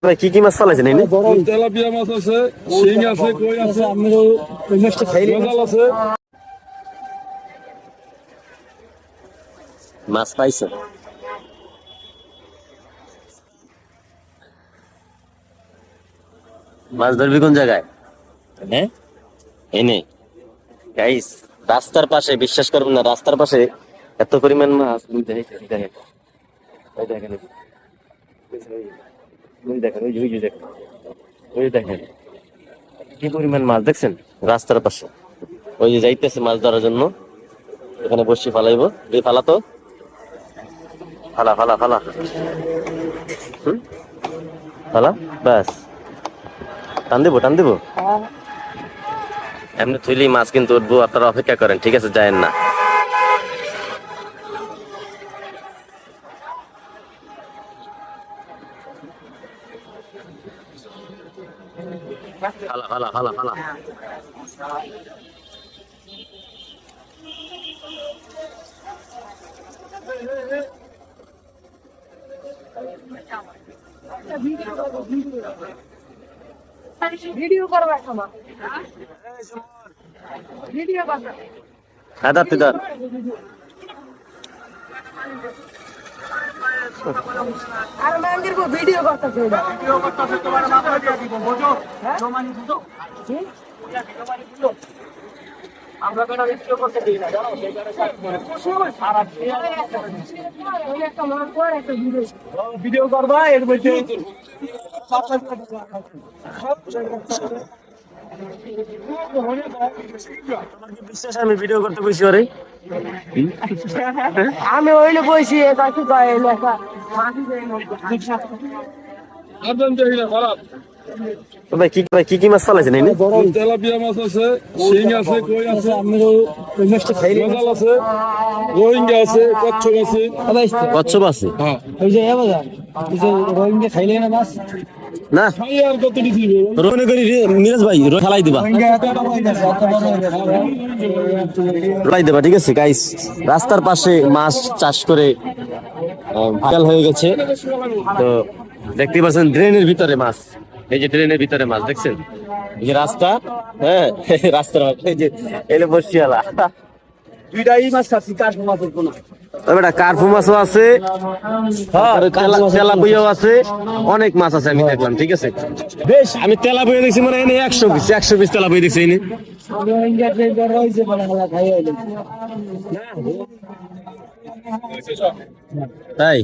ভাই কি কি মাছ পালাইছেন এই তেলাপিয়া মাছ আছে, শিং আছে, কই আছে, ওই মাছটা খাইলে আছে। মাছ পাইছো? মাছ ধরবি কোন জায়গায়? হ্যাঁ এনে গাইস, রাস্তার পাশে, বিশ্বাস করবেন না, রাস্তার পাশে এত পরিমাণ মাছ। দেখেন কি পরিমাণ মাছ দেখছেন রাস্তার পাশে। ওই যে যাইতেছে মাছ ধরার জন্য, এখানে বসে ফালাইবো। ফালা তো, ফালা ফালা ফালা ফালা, ব্যাস টান দেবো টান দেবো। এমনি থইলেই মাছ কিন্তু উঠবো, আপনারা অপেক্ষা করেন, ঠিক আছে? যায়েন না। ফালা ফালা ফালা ফালা। ভিডিও করবা সমা ভিডিও করবা। হ্যাঁ ধর তুই ধর। আর মন্দির কো ভিডিও করতেছে, ভিডিও করতেছে, তোমার মাথা দিয়ে দিব বুঝো, জমানি বুঝো কি ভিডিও মানে বুঝো। আমরা কেন ভিডিও করতে দিই না জানো? সেই কারণে সারা দিয়ে একটা মন করে একটা ভিডিও করবা। এর মধ্যে আমি ভিডিও করতে বসি। ওরে আমি ওইলে বসি কাছে গায়ে লেখা ভাই কি কি মাছ পালাইছেন এই তেলাপিয়া মাছ আছে, শিং আছে, কই আছে, ওই মাছটা খাইলে আছে, রোহিঙ্গা আছে, কচ্ছপ আছে। কচ্ছপ আছে? হ্যাঁ, ওই যে রোহিঙ্গা খাইলে না মাছ না খাই আর কত দিছি রোহিঙ্গা করি মিরাজ ভাই, ফালাই দিবা, ফালাই দেবা, ঠিক আছে গাইস? রাস্তার পাশে মাছ চাষ করে ভাইরাল হয়ে গেছে। তো দেখতে পাচ্ছেন ড্রেনের ভিতরে মাছ, এই যে ড্রেনের ভিতরে মাছ দেখছেন, এই যে রাস্তা, হ্যাঁ রাস্তার এই যে এলে বসিয়ালা দুইটাই মাছ খাচ্ছি, কাঠ মাছের কোনো কার্পু মাছও আছে, তেলাপিয়াও আছে, অনেক মাছ আছে আমি দেখলাম, ঠিক আছে? বেশ, আমি তেলাপিয়া দেখছি মানে এনে 100 পিস তেলাপিয়া দেখছি এনে। তাই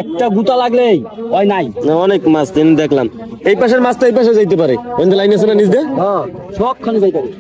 একটা গুতা লাগলেই হয় নাই, অনেক মাছ দেখলাম। এই পাশের মাছ তো এই পাশে যাইতে পারে, লাইন আছে না নিজ দিয়ে, সবখানে যাইতে পারে।